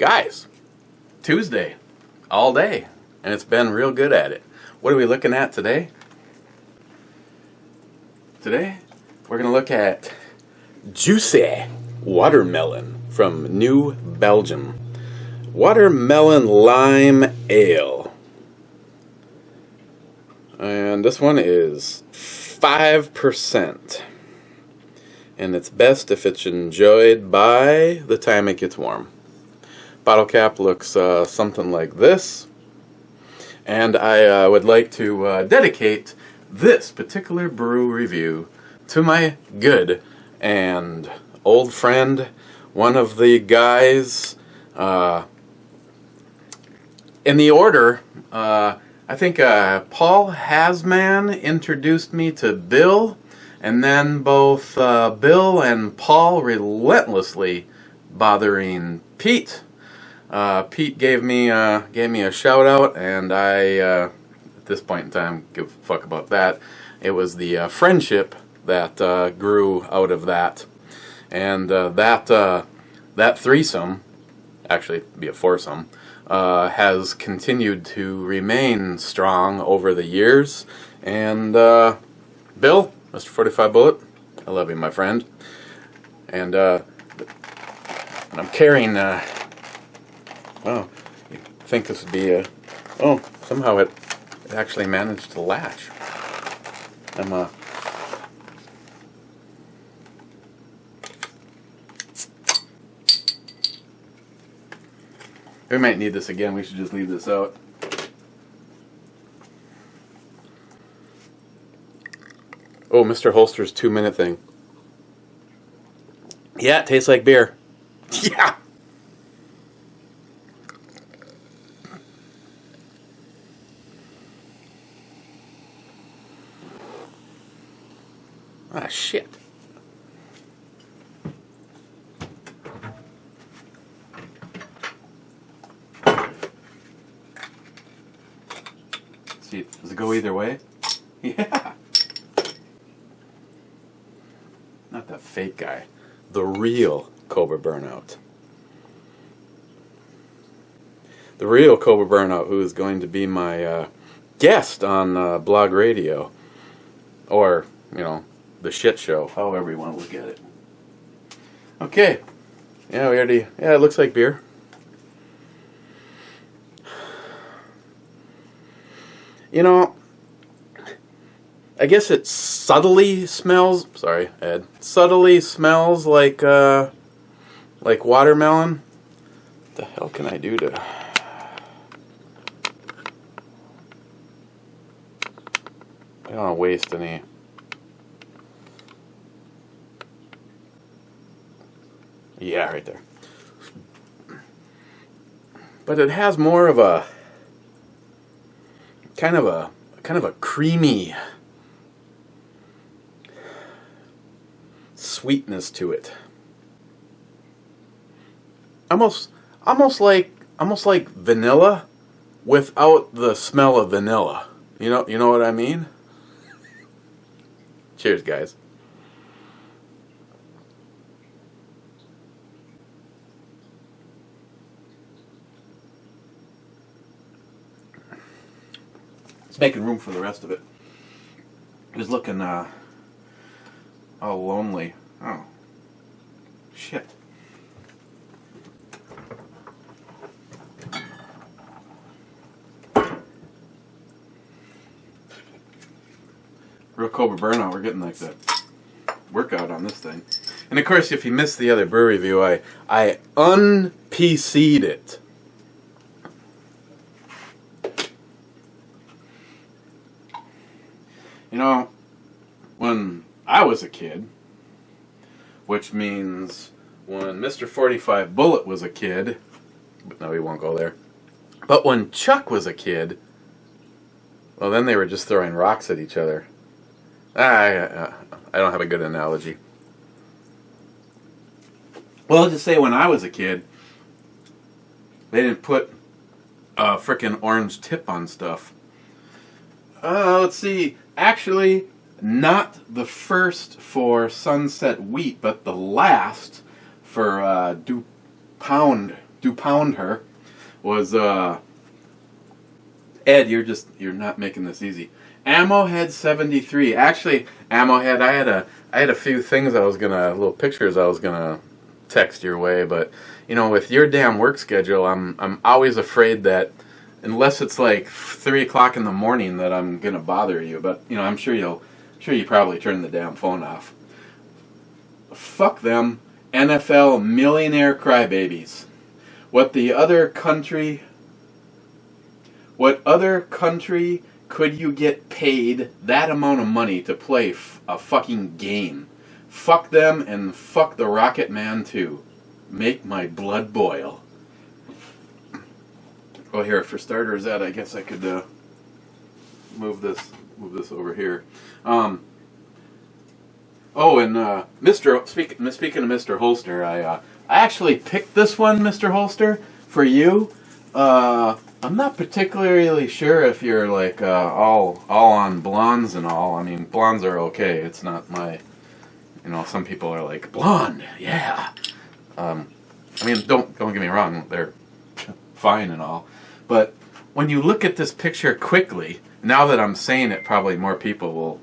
Guys, Tuesday, all day, and it's been real good at it. What are we looking at today? Today, we're going to look at Juicy Watermelon from New Belgium. Watermelon Lime Ale. And this one is 5%. And it's best if it's enjoyed by the time it gets warm. Bottle cap looks something like this. And I would like to dedicate this particular brew review to my good and old friend, one of the guys in the order. I think Paul Hasman introduced me to Bill, and then both Bill and Paul relentlessly bothering Pete. Pete gave me a shout out, and I at this point in time give a fuck about that. It was the friendship that grew out of that, and that threesome, actually be a foursome, has continued to remain strong over the years. And Bill, Mr. 45 Bullet, I love you, my friend. And I'm carrying. Oh, you think this would be a... Oh, somehow it actually managed to latch. We might need this again. We should just leave this out. Oh, Mr. Holster's 2-minute thing. Yeah, it tastes like beer. Yeah! Ah, shit. See, does it go either way? Yeah. Not the fake guy. The real Cobra Burnout. The real Cobra Burnout, who is going to be my guest on Blog Radio. Or, you know, the shit show, however you want to look at it. Okay. Yeah, it looks like beer. You know, I guess it subtly smells, sorry, Ed, subtly smells like watermelon. What the hell can I do to... I don't want to waste any... Yeah, right there. But it has more of a kind of a creamy sweetness to it. Almost like vanilla without the smell of vanilla. You know what I mean? Cheers, guys. It's making room for the rest of it. It was looking all lonely. Oh, shit. Real Cobra Burnout. We're getting like the workout on this thing. And of course, if you missed the other brew review, I un-PC'd it. You know, when I was a kid, which means when Mr. 45 Bullet was a kid, but no, we won't go there. But when Chuck was a kid, well, then they were just throwing rocks at each other. I don't have a good analogy. Well, I'll just say when I was a kid, they didn't put a frickin' orange tip on stuff. Let's see. Actually, not the first for Sunset Wheat, but the last for DuPont to pound her was Ed. You're not making this easy. Ammohead 73. Actually, Ammohead, I had a few things little pictures I was gonna text your way, but you know, with your damn work schedule, I'm always afraid that unless it's like 3 o'clock in the morning that I'm gonna bother you. But you know, I'm sure you probably turn the damn phone off. Fuck them, NFL millionaire crybabies. What other country could you get paid that amount of money to play a fucking game? Fuck them and fuck the Rocket Man too. Make my blood boil. Well, here, for starters, Ed, I guess I could move this over here. Speaking of Mr. Holster, I actually picked this one, Mr. Holster, for you. I'm not particularly sure if you're like all on blondes and all. I mean, blondes are okay. It's not my, some people are like blonde, yeah. I mean, don't get me wrong, they're fine and all, but when you look at this picture quickly, now that I'm saying it, probably more people will.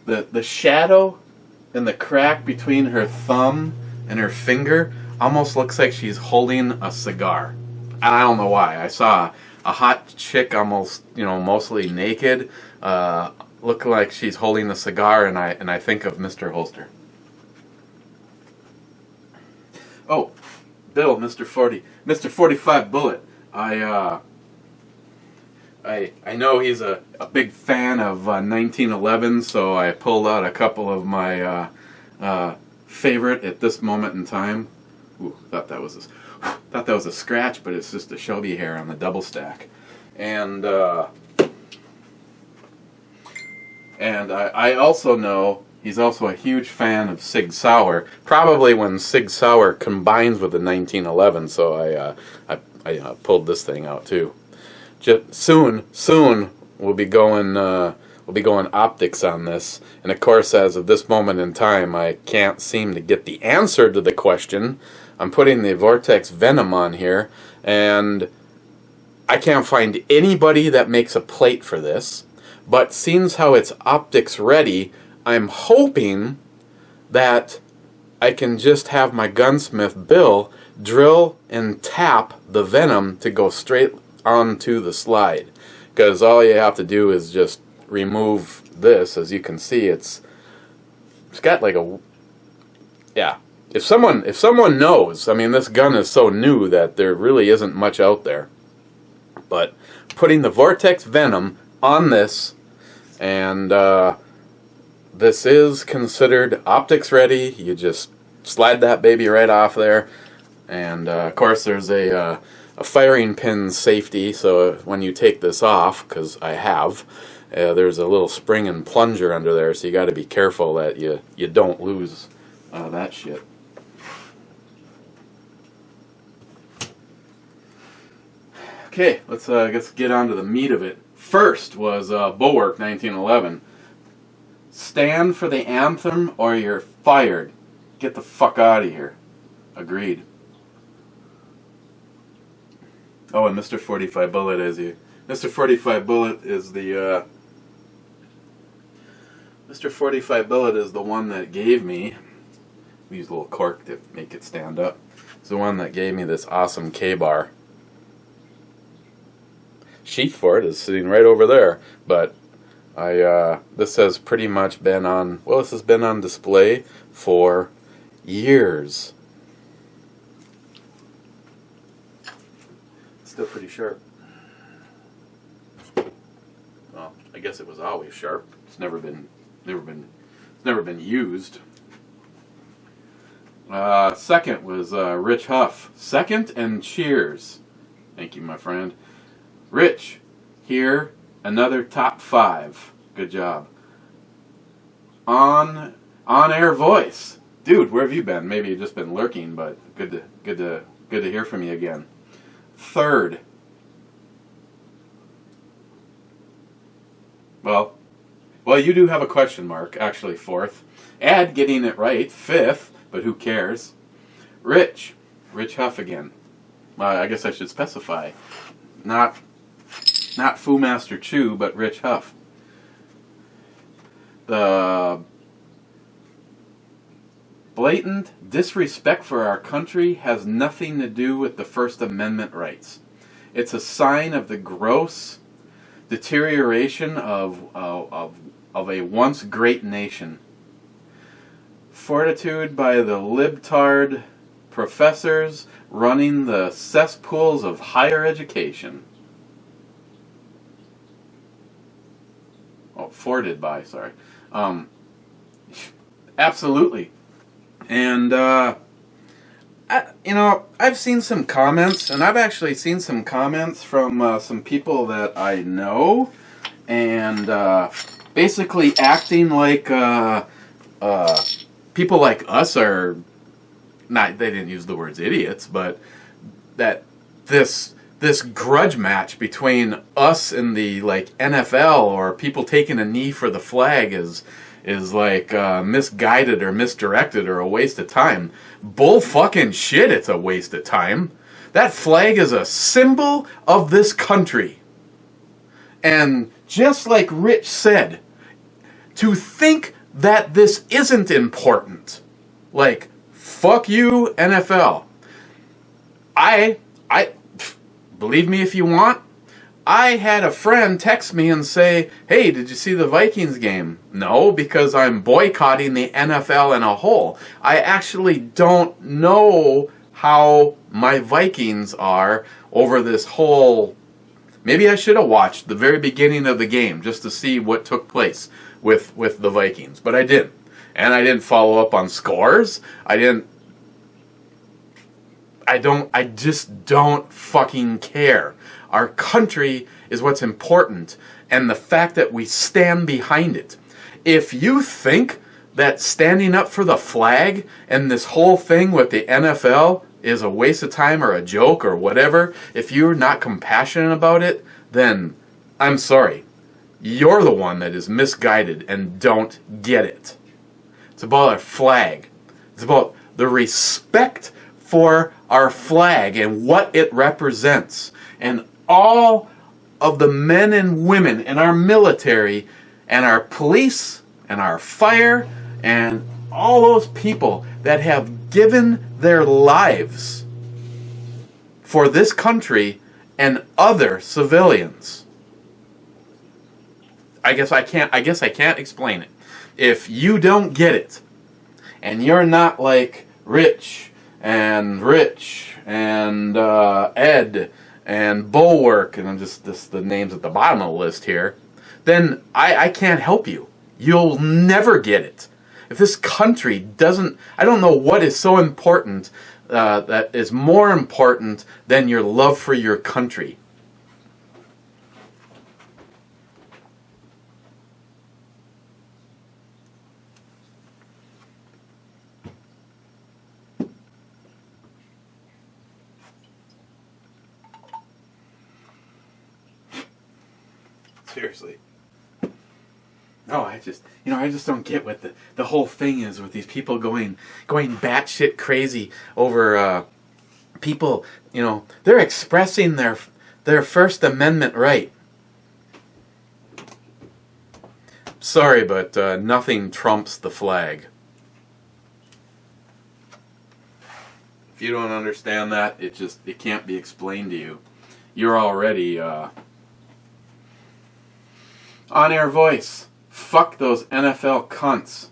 The shadow and the crack between her thumb and her finger almost looks like she's holding a cigar. And I don't know why. I saw a hot chick almost, mostly naked, looking like she's holding a cigar, and I think of Mr. Holster. Oh, Bill, Mr. 45 Bullet. I know he's a big fan of 1911, so I pulled out a couple of my favorite at this moment in time. Ooh, thought that was a scratch, but it's just a Shelby hair on the double stack. And I also know he's also a huge fan of Sig Sauer. Probably when Sig Sauer combines with the 1911, so I pulled this thing out too. Just soon we'll be going optics on this, and of course, as of this moment in time, I can't seem to get the answer to the question. I'm putting the Vortex Venom on here, and I can't find anybody that makes a plate for this. But seeing how it's optics ready, I'm hoping that I can just have my gunsmith Bill drill and tap the venom to go straight onto the slide, because all you have to do is just remove this. As you can see, it's got like a, yeah, if someone knows, I mean, this gun is so new that there really isn't much out there, but putting the Vortex Venom on this, and this is considered optics ready. You just slide that baby right off there, and of course there's a firing pin safety, so when you take this off, because I have, there's a little spring and plunger under there, so you got to be careful that you don't lose that shit. Okay, let's get on to the meat of it. First was Bulwark 1911. Stand for the anthem or you're fired. Get the fuck out of here. Agreed. Oh, and Mr. 45 Bullet Mr. 45 Bullet is the Mr. 45 Bullet is the one that gave me, we use a little cork to make it stand up. It's the one that gave me this awesome K-bar. Sheath for it is sitting right over there, but this has pretty much been on, well, this has been on display for years. It's still pretty sharp. Well, I guess it was always sharp. It's never been used. Second was Rich Huff. Second and cheers. Thank you, my friend. Rich, here, another top 5. Good job. On air voice, dude. Where have you been? Maybe you've just been lurking, but good to hear from you again. Third. Well, you do have a question mark. Actually, fourth. Getting it right. Fifth, but who cares? Rich Huff again. I guess I should specify. Not Fu Master Chu, but Rich Huff. The blatant disrespect for our country has nothing to do with the First Amendment rights. It's a sign of the gross deterioration of a once great nation. Fortitude by the libtard professors running the cesspools of higher education. Oh, forted by, sorry. Absolutely. And, I've seen some comments, and I've actually seen some comments from some people that I know, and basically acting like people like us are, not, they didn't use the words idiots, but that this grudge match between us and the like NFL or people taking a knee for the flag is like misguided or misdirected or a waste of time. Bull fucking shit, it's a waste of time. That flag is a symbol of this country. And just like Rich said, to think that this isn't important, like, fuck you, NFL. I believe me if you want, I had a friend text me and say, hey, did you see the Vikings game? No, because I'm boycotting the NFL in a whole. I actually don't know how my Vikings are over this whole... Maybe I should have watched the very beginning of the game just to see what took place with the Vikings, but I didn't. And I didn't follow up on scores. I just don't fucking care. Our country is what's important, and the fact that we stand behind it. If you think that standing up for the flag and this whole thing with the NFL is a waste of time or a joke or whatever, if you're not compassionate about it, then I'm sorry. You're the one that is misguided and don't get it. It's about our flag. It's about the respect for our flag and what it represents. And all of the men and women in our military and our police and our fire and all those people that have given their lives for this country and other civilians. I guess I can't explain it. If you don't get it, and you're not like Rich and Ed and Bulwark, and I'm just the names at the bottom of the list here, then I can't help you. You'll never get it. If this country doesn't, I don't know what is so important that is more important than your love for your country. Seriously. No, I just don't get what the whole thing is with these people going batshit crazy over people, they're expressing their First Amendment right. Sorry, but nothing trumps the flag. If you don't understand that, it can't be explained to you. You're already on-air voice. Fuck those NFL cunts.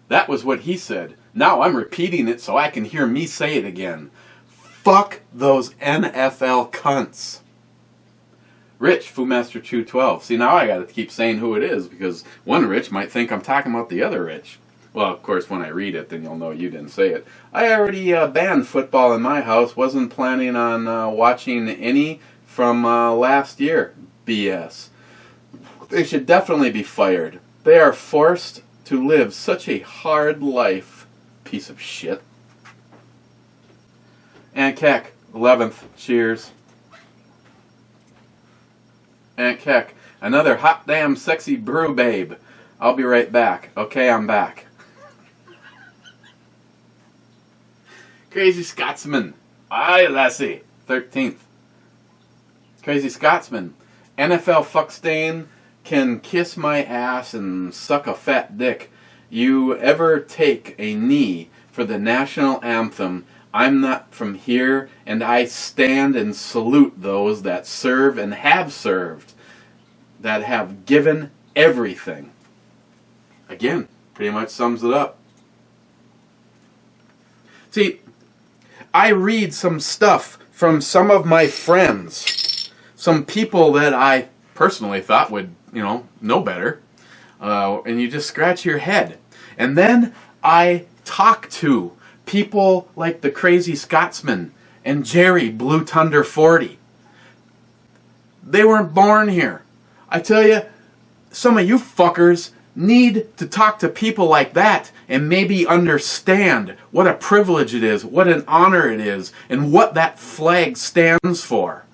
That was what he said. Now I'm repeating it so I can hear me say it again. Fuck those NFL cunts. Rich, Foodmaster 212. See, now I gotta keep saying who it is, because one Rich might think I'm talking about the other Rich. Well, of course, when I read it, then you'll know you didn't say it. I already banned football in my house. Wasn't planning on watching any from last year. BS. They should definitely be fired. They are forced to live such a hard life. Piece of shit. Aunt Keck, 11th. Cheers. Aunt Keck, another hot damn sexy brew babe. I'll be right back. Okay, I'm back. Crazy Scotsman. Aye, lassie. 13th. Crazy Scotsman. NFL fuckstain can kiss my ass and suck a fat dick. You ever take a knee for the national anthem? I'm not from here, and I stand and salute those that serve and have served, that have given everything. Again, pretty much sums it up. See, I read some stuff from some of my friends, some people that I personally thought would, know better, and you just scratch your head. And then I talk to people like the Crazy Scotsman and Jerry Blue Thunder 40. They weren't born here. I tell you, some of you fuckers need to talk to people like that and maybe understand what a privilege it is, what an honor it is, and what that flag stands for.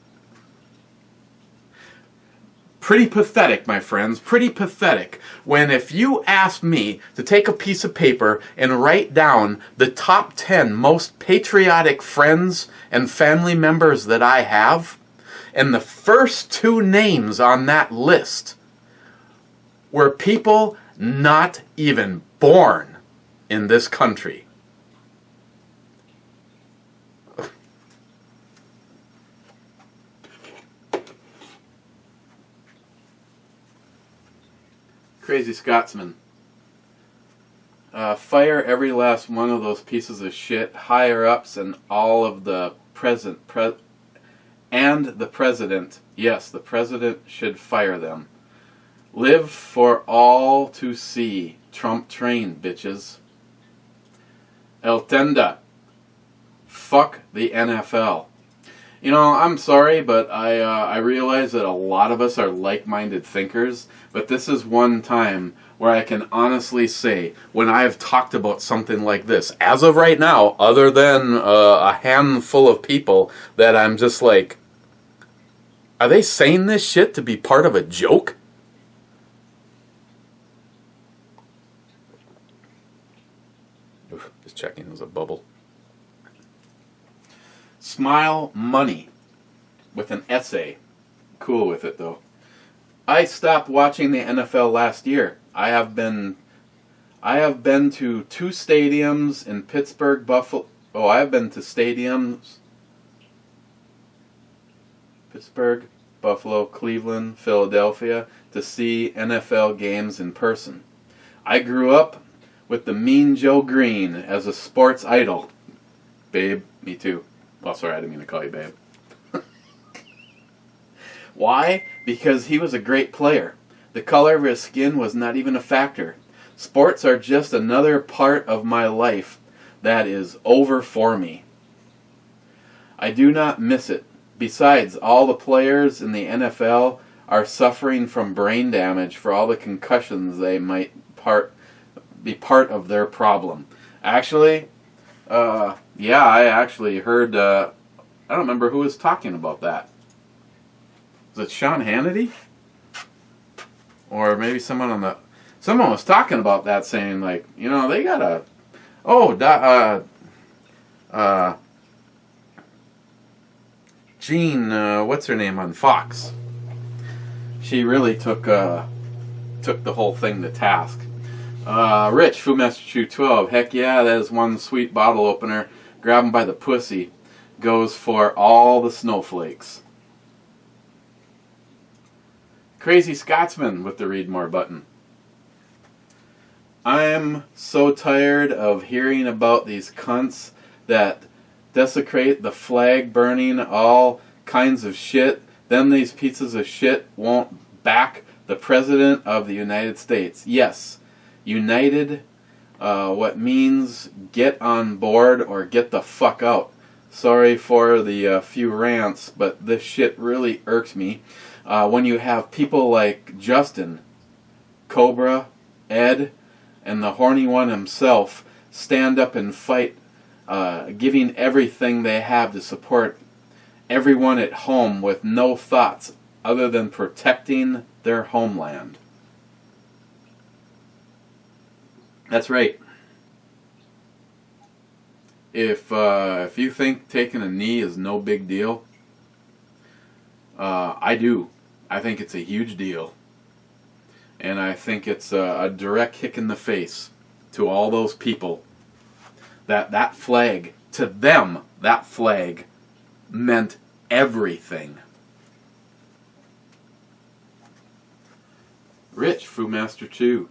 Pretty pathetic, my friends, pretty pathetic when if you ask me to take a piece of paper and write down the top 10 most patriotic friends and family members that I have, and the first 2 names on that list were people not even born in this country. Crazy Scotsman. Fire every last one of those pieces of shit, higher ups, and all of the and the president. Yes, the president should fire them. Live for all to see. Trump train, bitches. El Tenda. Fuck the NFL. I'm sorry, but I realize that a lot of us are like-minded thinkers, but this is one time where I can honestly say, when I have talked about something like this, as of right now, other than a handful of people, that I'm just like, are they saying this shit to be part of a joke? Oof, just checking, there's a bubble. Smile Money with an essay. Cool with it though. I stopped watching the NFL last year. I have been to 2 stadiums in Pittsburgh, Buffalo. Oh, I have been to stadiums Pittsburgh, Buffalo, Cleveland, Philadelphia to see NFL games in person. I grew up with the Mean Joe Green as a sports idol. Babe, me too. Well, sorry, I didn't mean to call you babe. Why? Because he was a great player. The color of his skin was not even a factor. Sports are just another part of my life that is over for me. I do not miss it. Besides, all the players in the NFL are suffering from brain damage for all the concussions they might be part of their problem. Actually, yeah, I actually heard, I don't remember who was talking about that. Was it Sean Hannity? Or maybe someone was talking about that, saying like, they gotta, Jean, what's her name on Fox? She really took the whole thing to task. Rich, Fu Master Chew 12, heck yeah, that is one sweet bottle opener. Grab him by the pussy. Goes for all the snowflakes. Crazy Scotsman with the read more button. I'm so tired of hearing about these cunts that desecrate the flag, burning all kinds of shit. Then these pieces of shit won't back the President of the United States. Yes, united, what means get on board or get the fuck out. Sorry for the few rants, but this shit really irks me. When you have people like Justin, Cobra, Ed, and the horny one himself stand up and fight, giving everything they have to support everyone at home with no thoughts other than protecting their homeland. That's right. if you think taking a knee is no big deal, I do. I think it's a huge deal. And I think it's a direct kick in the face to all those people. That flag, to them, that flag meant everything. Rich, Foodmaster 2.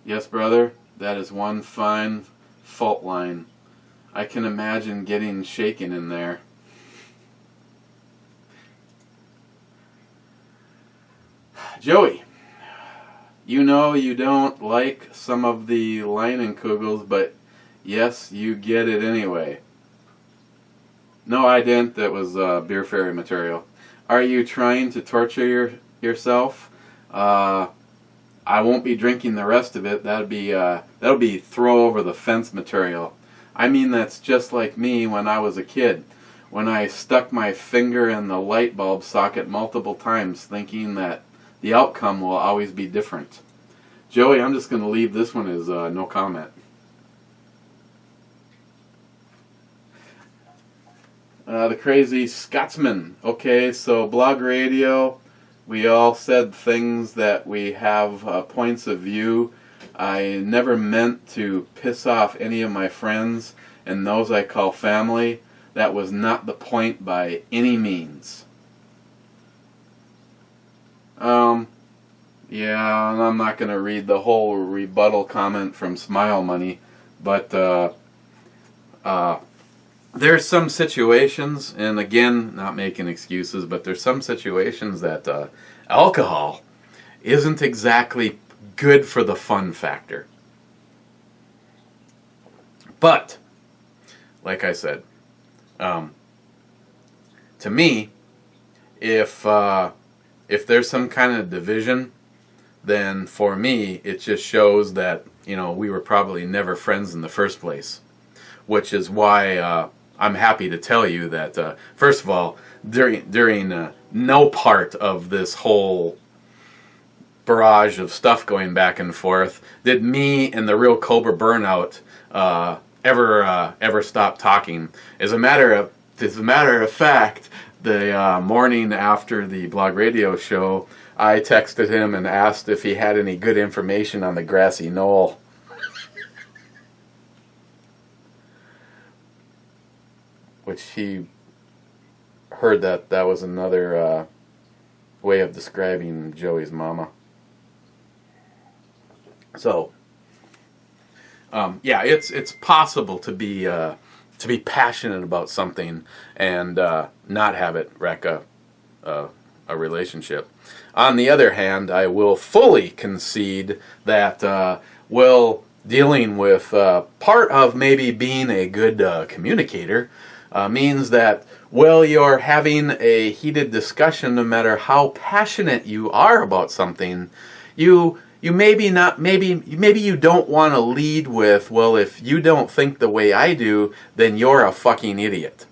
Yes, brother, that is one fine fault line. I can imagine getting shaken in there. Joey, you know you don't like some of the Leinenkugels, but yes, you get it anyway. No, I didn't. That was Beer Fairy material. Are you trying to torture yourself? I won't be drinking the rest of it. That'll be throw over the fence material. I mean, that's just like me when I was a kid, when I stuck my finger in the light bulb socket multiple times, thinking that the outcome will always be different. Joey, I'm just going to leave this one as no comment. The Crazy Scotsman. Okay, so blog radio, we all said things that we have points of view. I never meant to piss off any of my friends and those I call family. That was not the point by any means. Yeah, and I'm not going to read the whole rebuttal comment from Smile Money, but there's some situations, and again, not making excuses, but there's some situations that alcohol isn't exactly good for the fun factor. But, like I said, to me, if there's some kind of division, then for me, it just shows that, you know, we were probably never friends in the first place. Which is why I'm happy to tell you that, first of all, during no part of this whole barrage of stuff going back and forth did me and the real Cobra Burnout ever stop talking. As a matter of fact, the morning after the blog radio show, I texted him and asked if he had any good information on the grassy knoll. Which he heard that was another way of describing Joey's mama. So, yeah, it's possible to be passionate about something and not have it wreck a relationship. On the other hand, I will fully concede that dealing with part of maybe being a good communicator means that, well, you're having a heated discussion, no matter how passionate you are about something, you maybe you don't want to lead with, well, if you don't think the way I do, then you're a fucking idiot.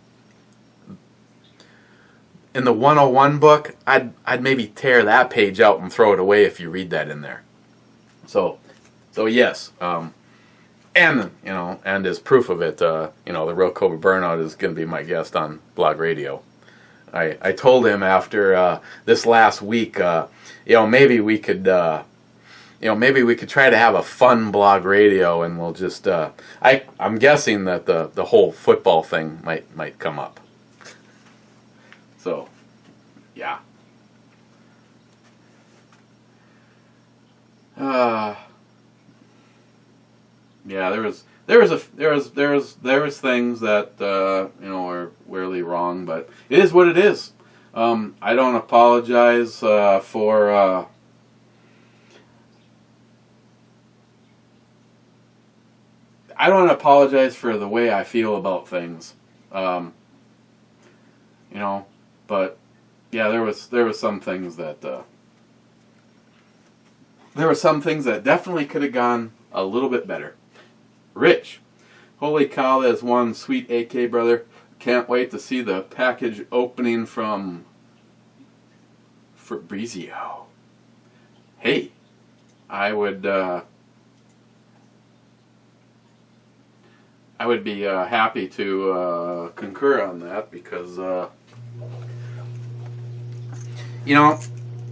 In the 101 book, I'd maybe tear that page out and throw it away if you read that in there. So yes, and as proof of it, the real Cobra Burnout is going to be my guest on blog radio. I told him after this last week, maybe we could try to have a fun blog radio, and we'll just I'm guessing that the whole football thing might come up. So, yeah. Yeah, there was things that are really wrong, but it is what it is. I don't apologize for I don't apologize for the way I feel about things. But yeah, there was some things that definitely could have gone a little bit better. Rich, holy cow, that's one sweet AK, brother. Can't wait to see the package opening from Fabrizio. Hey, I I would be happy to concur on that because, you know,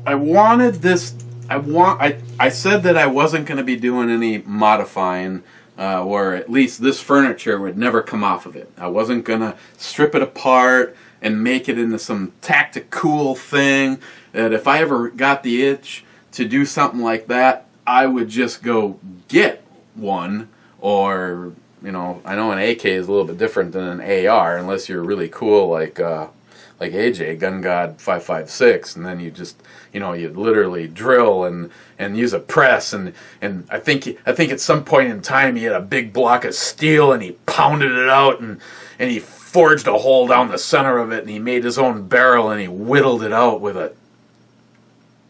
I wanted this. I said that I wasn't going to be doing any modifying, or at least this furniture would never come off of it. I wasn't going to strip it apart and make it into some tactical thing. That if I ever got the itch to do something like that, I would just go get one. Or, you know, I know an AK is a little bit different than an AR, unless you're really cool like AJ, Gun God 556, and then you just, you know, you literally drill and use a press, and I think at some point in time he had a big block of steel and he pounded it out and he forged a hole down the center of it and he made his own barrel and he whittled it out with a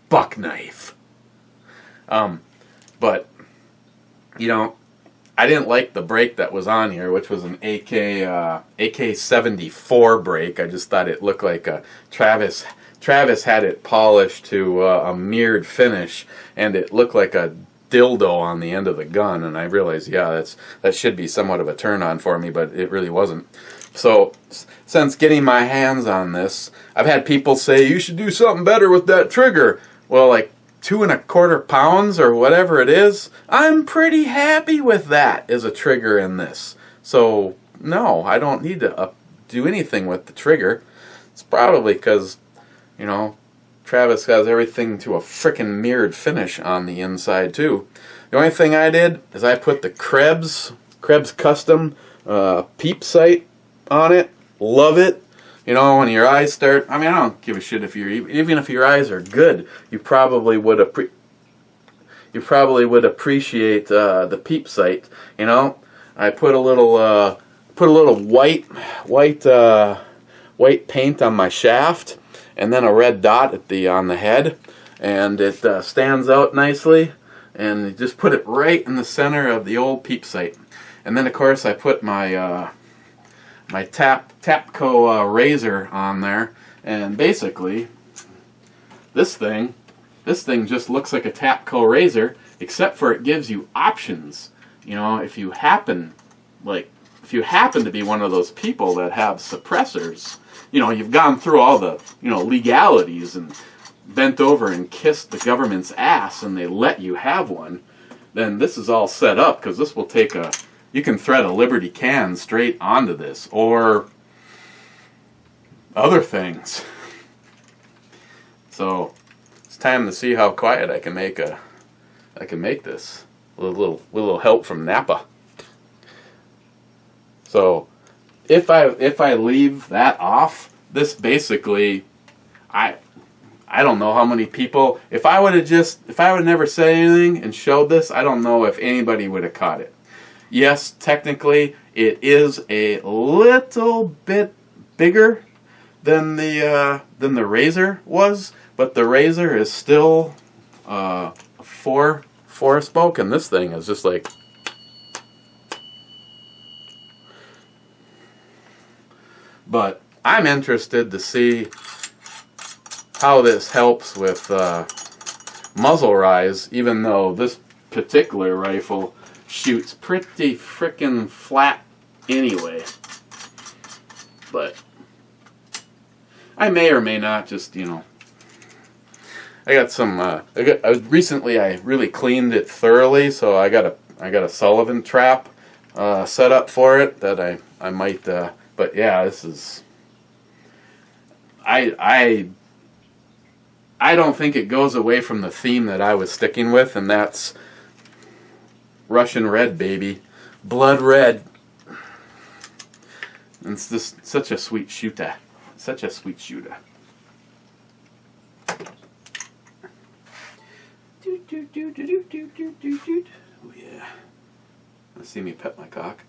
buck knife. But, you know, I didn't like the brake that was on here, which was an AK-74 brake. I just thought it looked like a Travis had it polished to a mirrored finish, and it looked like a dildo on the end of the gun. And I realized, yeah, that should be somewhat of a turn on for me, but it really wasn't. So since getting my hands on this, I've had people say you should do something better with that trigger. Well, like 2¼ pounds or whatever it is, I'm pretty happy with that as a trigger in this. So no, I don't need to do anything with the trigger. It's probably because, you know, Travis has everything to a frickin' mirrored finish on the inside too. The only thing I did is I put the Krebs custom peep sight on it. Love it. You know, when your eyes start, I mean, I don't give a shit if even if your eyes are good, you probably would appreciate the peep sight. You know, I put a little white paint on my shaft, and then a red dot on the head, and it stands out nicely. And you just put it right in the center of the old peep sight. And then, of course, I put my my Tapco razor on there, and basically this thing just looks like a Tapco razor, except for it gives you options. You know, if you happen to be one of those people that have suppressors, you know, you've gone through all the, you know, legalities and bent over and kissed the government's ass and they let you have one, then this is all set up, because this will take you can thread a Liberty can straight onto this, or other things. So it's time to see how quiet I can make this with a little help from Napa. So if I leave that off, this basically, I don't know how many people, if I would have never said anything and showed this, I don't know if anybody would have caught it. Yes, technically, it is a little bit bigger than the Razor was, but the Razor is still four spoke, and this thing is just like. But I'm interested to see how this helps with muzzle rise, even though this particular rifle shoots pretty frickin' flat anyway. But I may or may not just, you know, I got some recently I really cleaned it thoroughly, so I got a Sullivan trap set up for it that I might but yeah, this is I don't think it goes away from the theme that I was sticking with, and that's Russian red, baby. Blood red. And it's just such a sweet shooter. Such a sweet shooter. Oh yeah. Let's see me pet my cock.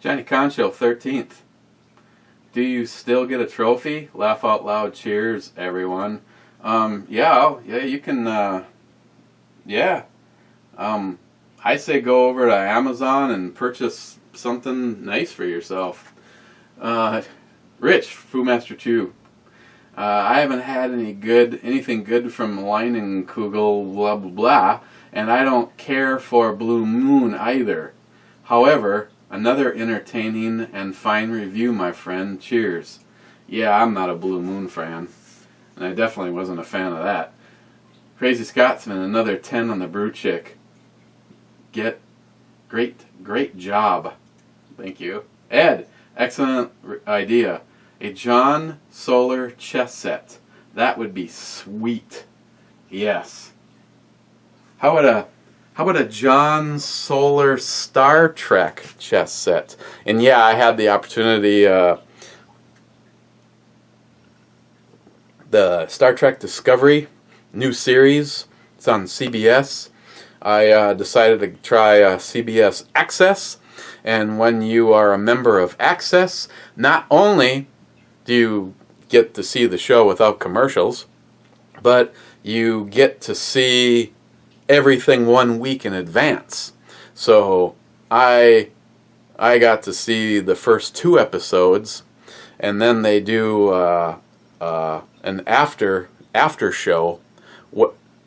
Johnny Concho, 13th. Do you still get a trophy? Laugh out loud, cheers, everyone. Yeah, you can, yeah. I say go over to Amazon and purchase something nice for yourself. Rich, Foomaster 2. I haven't had anything good from Leinenkugel, blah, blah, blah. and I don't care for Blue Moon either. However, another entertaining and fine review, my friend. Cheers. Yeah, I'm not a Blue Moon fan, and I definitely wasn't a fan of that. Crazy Scotsman, another 10 on the Brew Chick. Great job. Thank you. Ed, excellent idea. A John Solar chess set. That would be sweet. Yes. How about a John Solar Star Trek chess set? And yeah, I had the opportunity. The Star Trek Discovery new series. It's on CBS. I decided to try CBS Access. And when you are a member of Access, not only do you get to see the show without commercials, but you get to see everything 1 week in advance. So I got to see the first 2 episodes, and then they do an after show.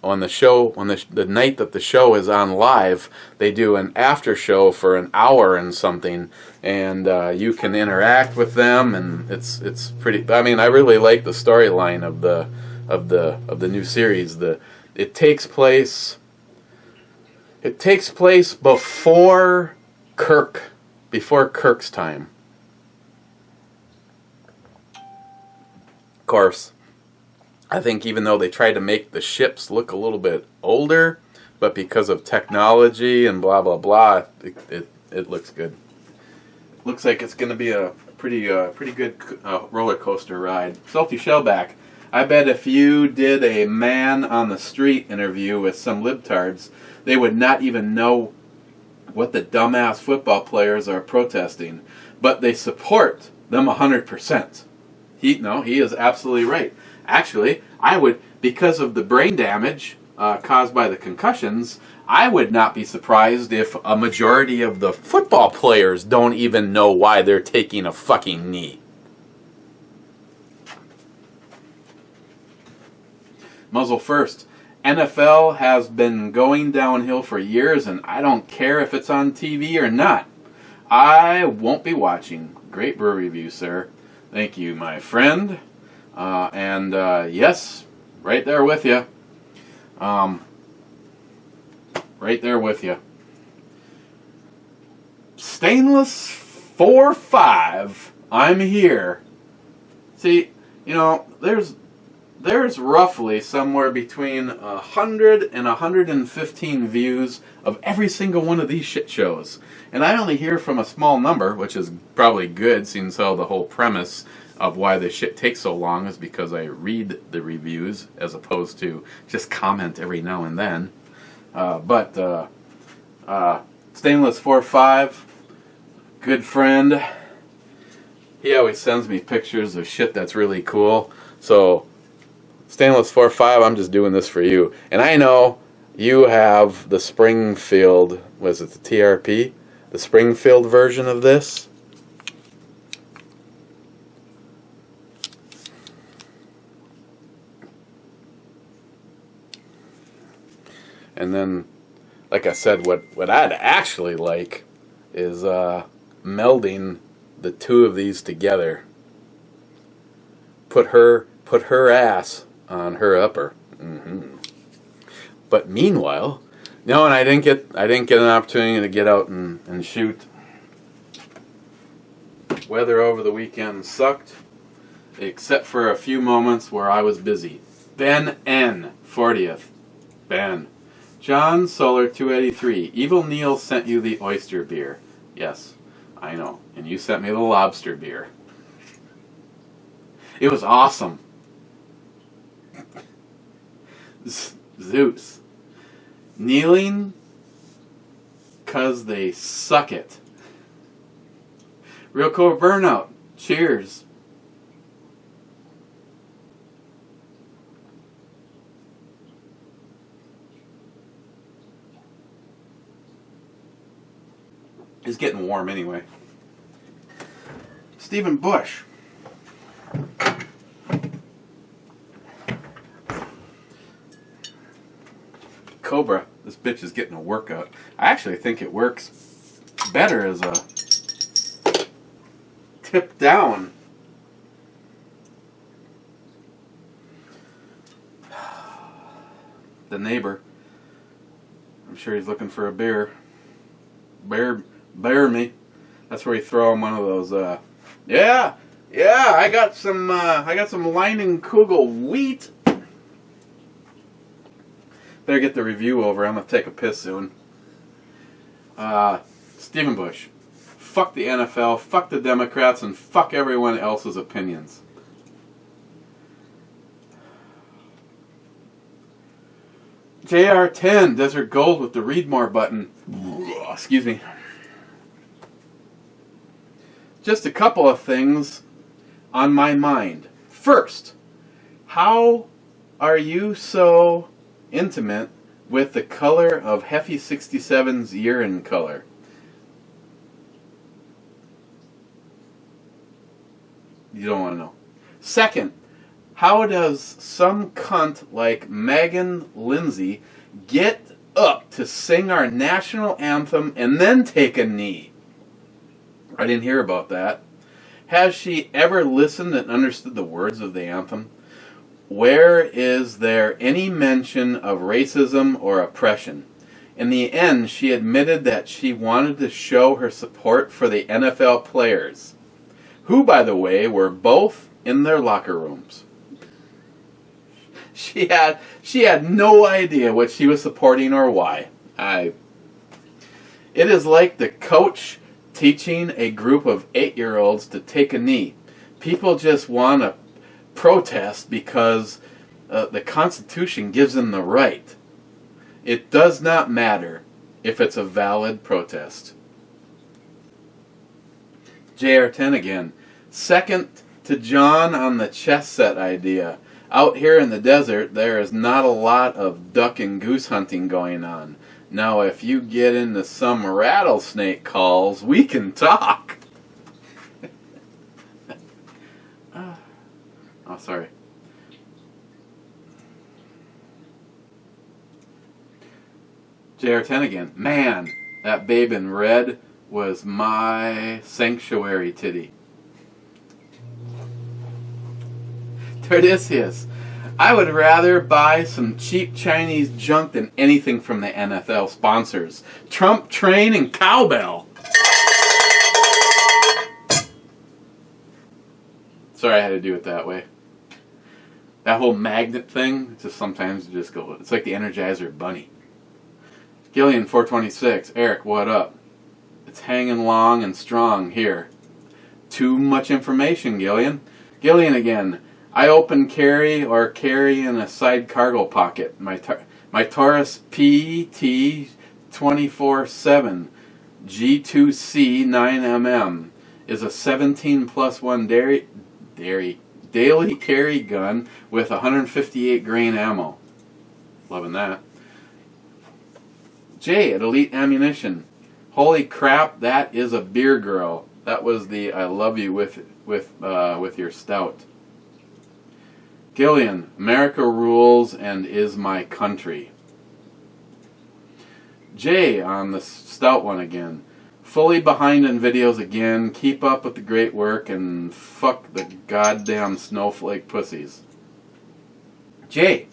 On the show, on the night that the show is on live, they do an after show for an hour and something, and you can interact with them, and it's pretty. I mean, I really like the storyline of the new series. It takes place before Kirk's time. Of course, I think even though they tried to make the ships look a little bit older, but because of technology and blah blah blah, it looks good. Looks like it's going to be a pretty good roller coaster ride. Salty Shellback. I bet if you did a man on the street interview with some libtards, they would not even know what the dumbass football players are protesting, but they support them 100%. He is absolutely right. Actually, I would, because of the brain damage caused by the concussions, I would not be surprised if a majority of the football players don't even know why they're taking a fucking knee. Muzzle first. NFL has been going downhill for years, and I don't care if it's on TV or not. I won't be watching. Great brew review, sir. Thank you, my friend. Yes, right there with you. Right there with you. Stainless 4-5. I'm here. See, there's roughly somewhere between 100 and 115 views of every single one of these shit shows. And I only hear from a small number, which is probably good, seeing how the whole premise of why this shit takes so long is because I read the reviews as opposed to just comment every now and then. Stainless 4-5, good friend. He always sends me pictures of shit that's really cool. So, Stainless 4-5, I'm just doing this for you. And I know you have the Springfield, was it the TRP? The Springfield version of this. And then, like I said, what I'd actually like is melding the two of these together. Put her ass on her upper. Mm-hmm. But meanwhile, and I didn't get an opportunity to get out and shoot. Weather over the weekend sucked, except for a few moments where I was busy. Ben N. 40th. Ben. John Solar 283. Evil Neil sent you the oyster beer. Yes, I know. And you sent me the lobster beer. It was awesome. Zeus. Kneeling 'cause they suck it. Real Core Burnout. Cheers. It's getting warm anyway. Stephen Bush. Cobra. The This bitch is getting a workout. I actually think it works better as a tip down. The neighbor, I'm sure he's looking for a beer. Bear me. That's where you throw him one of those. Yeah. I got some Leinenkugel wheat. Better get the review over. I'm gonna take a piss soon. Stephen Bush. Fuck the NFL. Fuck the Democrats, and fuck everyone else's opinions. JR10, Desert Gold with the read more button. Excuse me. Just a couple of things on my mind. First, how are you so intimate with the color of Heffy 67's urine color? You don't want to know. Second, how does some cunt like Megan Lindsay get up to sing our national anthem and then take a knee? I didn't hear about that. Has she ever listened and understood the words of the anthem? Where is there any mention of racism or oppression? In the end, she admitted that she wanted to show her support for the NFL players, who, by the way, were both in their locker rooms. She had no idea what she was supporting or why. It is like the coach teaching a group of 8-year-olds to take a knee. People just want to protest because the Constitution gives them the right. It does not matter if it's a valid protest. JR10 again. Second to John on the chess set idea. Out here in the desert, there is not a lot of duck and goose hunting going on. Now, if you get into some rattlesnake calls, we can talk. Oh, sorry. JR10 again. Man, that babe in red was my sanctuary titty. Tertius. I would rather buy some cheap Chinese junk than anything from the NFL sponsors. Trump Train and Cowbell. Sorry I had to do it that way. That whole magnet thing, just sometimes you just go, it's like the Energizer Bunny. Gillian 426, Eric, what up? It's hanging long and strong here. Too much information, Gillian. Gillian again. I open carry or carry in a side cargo pocket. My Taurus PT 24/7 G2C 9mm is a 17+1 daily carry gun with 158 grain ammo. Loving that. Jay at Elite Ammunition. Holy crap, that is a beer girl. That was the I love you with your stout. Gillian, America rules and is my country. Jay on the stout one again. Fully behind in videos again. Keep up with the great work and fuck the goddamn snowflake pussies. Jay,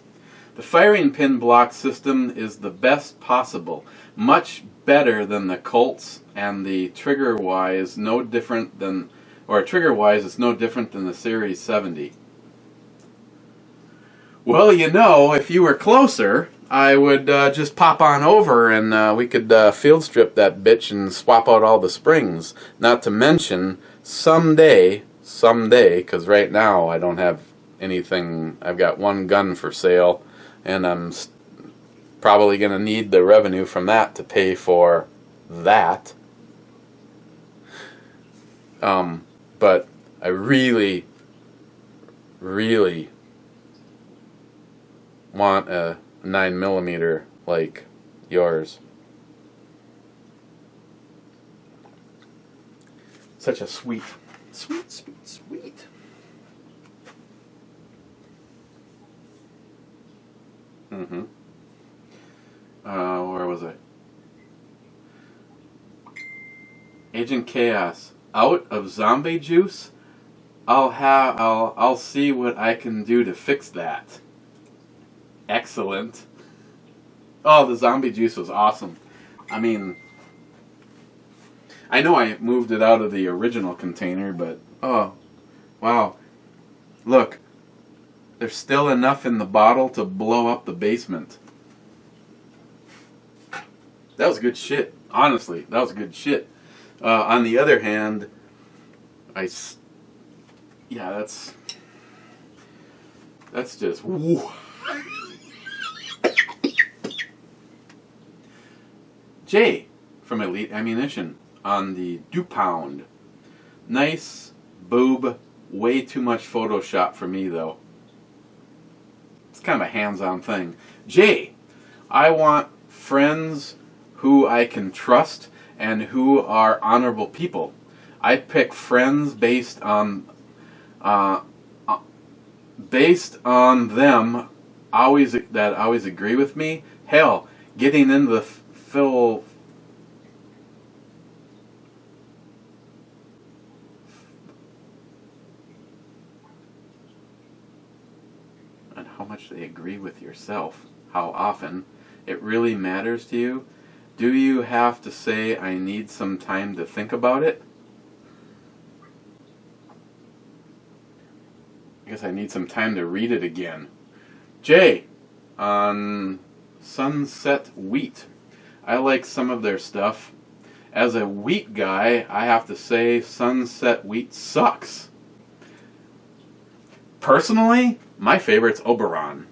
the firing pin block system is the best possible. Much better than the Colts, and the trigger-wise no different than, or trigger-wise it's no different than the Series 70. Well, you know, if you were closer, I would just pop on over and we could field strip that bitch and swap out all the springs. Not to mention, someday, because right now I don't have anything. I've got one gun for sale, and I'm probably going to need the revenue from that to pay for that. But I really want a 9mm like yours. Such a sweet. Where was I? Agent Chaos. Out of zombie juice? I'll see what I can do to fix that. Excellent. Oh, the zombie juice was awesome. I mean, I know I moved it out of the original container, but oh, wow. Look, there's still enough in the bottle to blow up the basement. That was good shit. Honestly, that was good shit. On the other hand, that's just woo. Jay from Elite Ammunition on the DuPound. Nice boob. Way too much Photoshop for me though. It's kind of a hands-on thing. Jay, I want friends who I can trust and who are honorable people. I pick friends based on them that always agree with me. Hell, getting into the Phil and how much they agree with yourself, how often it really matters to you. Do you have to say, I need some time to think about it? I guess I need some time to read it again. Jay, on Sunset Wheat. I like some of their stuff. As a wheat guy, I have to say Sunset Wheat sucks. Personally, my favorite's Oberon.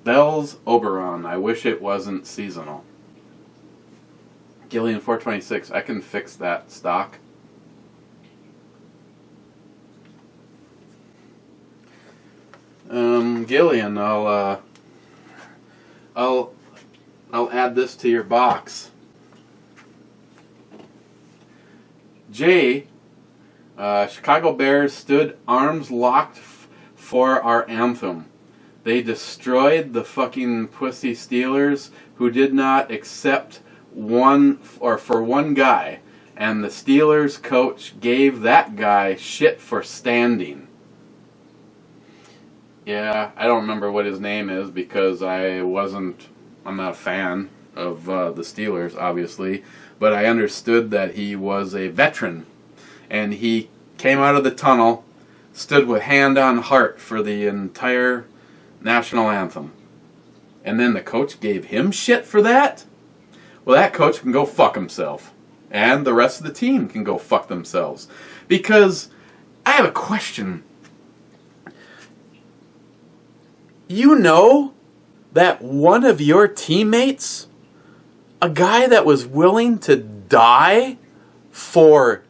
Bell's Oberon. I wish it wasn't seasonal. Gillian 426. I can fix that stock. Gillian, I'll add this to your box. Jay, Chicago Bears stood arms locked for our anthem. They destroyed the fucking pussy Steelers who did not accept for one guy, and the Steelers coach gave that guy shit for standing. Yeah, I don't remember what his name is because I'm not a fan of the Steelers, obviously, but I understood that he was a veteran, and he came out of the tunnel, stood with hand on heart for the entire national anthem. And then the coach gave him shit for that? Well, that coach can go fuck himself. And the rest of the team can go fuck themselves. Because I have a question. You know that one of your teammates, a guy that was willing to die for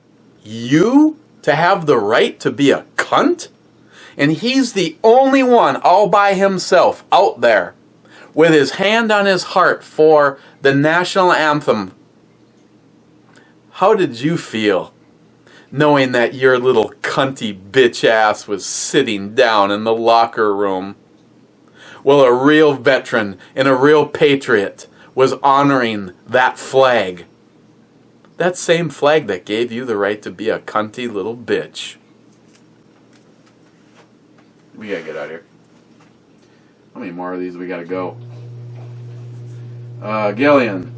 you to have the right to be a cunt, and he's the only one all by himself out there with his hand on his heart for the national anthem. How did you feel knowing that your little cunty bitch ass was sitting down in the locker room? Well, a real veteran and a real patriot was honoring that flag. That same flag that gave you the right to be a cunty little bitch. We gotta get out of here. How many more of these we gotta go? Gillian.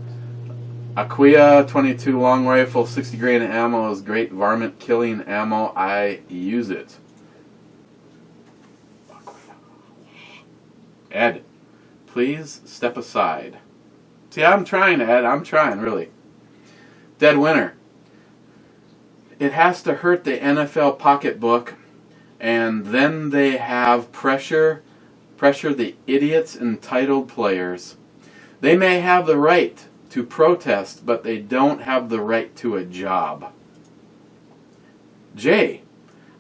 Aquia 22 long rifle, 60 grain ammo is great varmint killing ammo. I use it. Ed, please step aside. See, I'm trying, Ed. I'm trying, really. Dead Winter. It has to hurt the NFL pocketbook, and then they have pressure the idiots entitled players. They may have the right to protest, but they don't have the right to a job. Jay,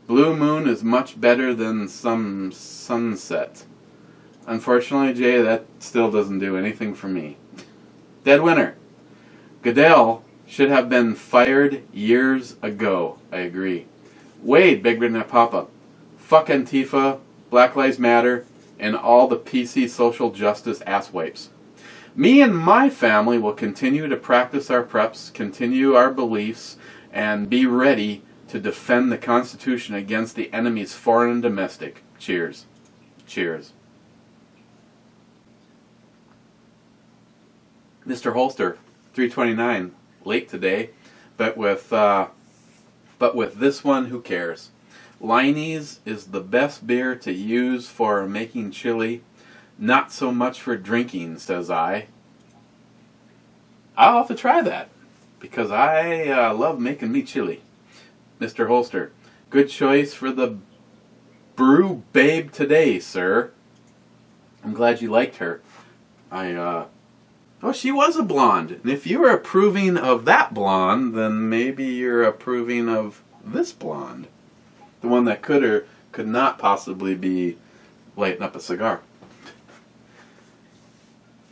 Blue Moon is much better than some sunset. Unfortunately, Jay, that still doesn't do anything for me. Dead Winter. Goodell should have been fired years ago. I agree. Wade, Big Red Net Pop-Up. Fuck Antifa, Black Lives Matter, and all the PC social justice asswipes. Me and my family will continue to practice our preps, continue our beliefs, and be ready to defend the Constitution against the enemies, foreign and domestic. Cheers. Cheers. Mr. Holster, 329, late today, but with this one, who cares? Liney's is the best beer to use for making chili, not so much for drinking, says I. I'll have to try that, because I love making me chili. Mr. Holster, good choice for the brew babe today, sir. I'm glad you liked her. Oh, she was a blonde. And if you were approving of that blonde, then maybe you're approving of this blonde. The one that could or could not possibly be lighting up a cigar.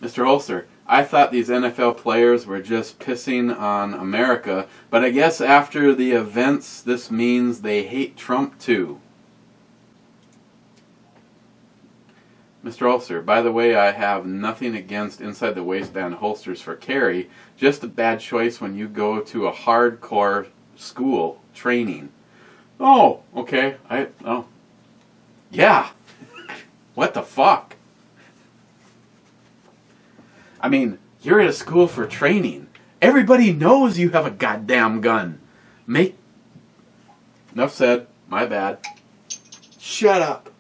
Mr. Holster, I thought these NFL players were just pissing on America, but I guess after the events, this means they hate Trump too. Mr. Holster, by the way, I have nothing against inside the waistband holsters for carry, just a bad choice when you go to a hardcore school training. Oh, okay. Yeah. What the fuck? I mean, you're at a school for training. Everybody knows you have a goddamn gun. Enough said. My bad. Shut up.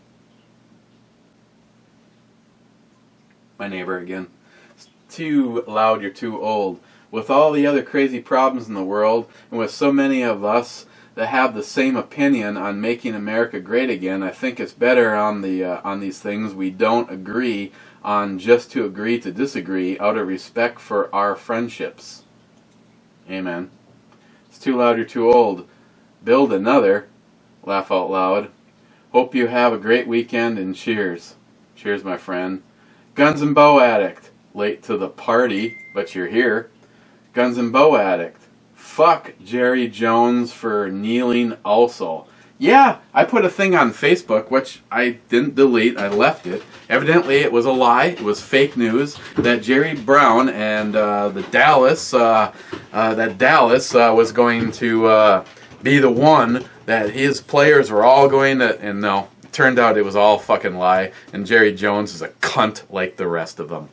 My neighbor again. It's too loud, you're too old. With all the other crazy problems in the world, and with so many of us that have the same opinion on making America great again, I think it's better on these things we don't agree on just to agree to disagree out of respect for our friendships. Amen. It's too loud, you're too old. Build another. Laugh out loud. Hope you have a great weekend and cheers. Cheers, my friend. Guns and Bow Addict. Late to the party, but you're here. Guns and Bow Addict. Fuck Jerry Jones for kneeling also. Yeah, I put a thing on Facebook, which I didn't delete, I left it. Evidently it was a lie, it was fake news, that Jerry Brown and Dallas was going to be the one, that his players were all going to, and no, it turned out it was all fucking lie, and Jerry Jones is a cunt like the rest of them.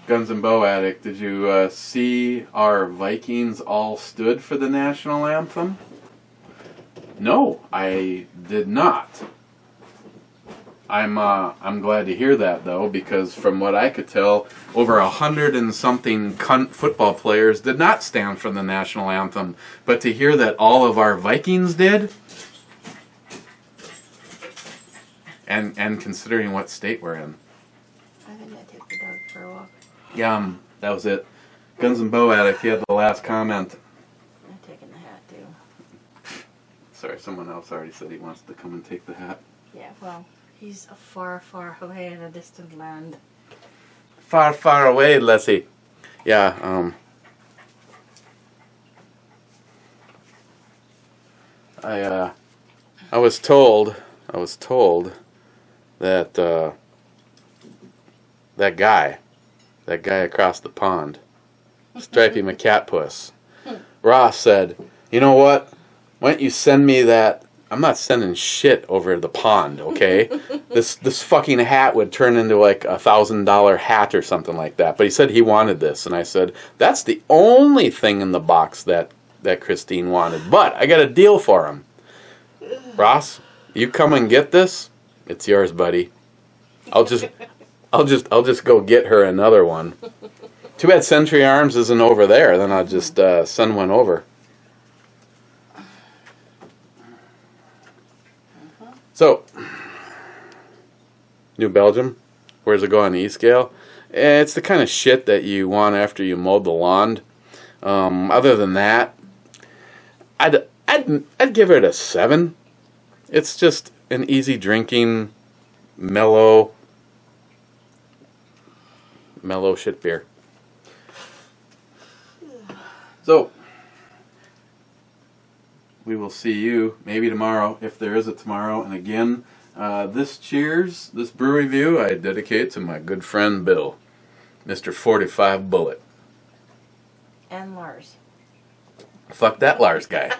Guns and Bow Addict, did you see our Vikings all stood for the national anthem? No, I did not. I'm glad to hear that though, because from what I could tell, over 100 and something cunt football players did not stand for the national anthem. But to hear that all of our Vikings did, and considering what state we're in. I think I take the dog for a walk. Yeah, that was it. Guns and Bow Addict, he had the last comment. I'm taking the hat too. Sorry, someone else already said he wants to come and take the hat. Yeah, well, he's far, far away in a distant land. Far, far away, Leslie. Yeah, I was told that that guy across the pond, Stripey McCatpuss, Ross said, you know what? Why don't you send me that? I'm not sending shit over the pond, okay? This fucking hat would turn into like $1,000 hat or something like that. But he said he wanted this, and I said, that's the only thing in the box that Christine wanted. But I got a deal for him. Ross, you come and get this. It's yours, buddy. I'll just go get her another one. Too bad Century Arms isn't over there. Then I'll just send one over. So, New Belgium, where's it go on the E-scale? It's the kind of shit that you want after you mowed the lawn. Other than that, I'd give it a 7. It's just an easy drinking, mellow shit beer. So, we will see you maybe tomorrow, if there is a tomorrow. And again, This brew review, I dedicate to my good friend Bill, Mr. 45 Bullet. And Lars. Fuck that Lars guy.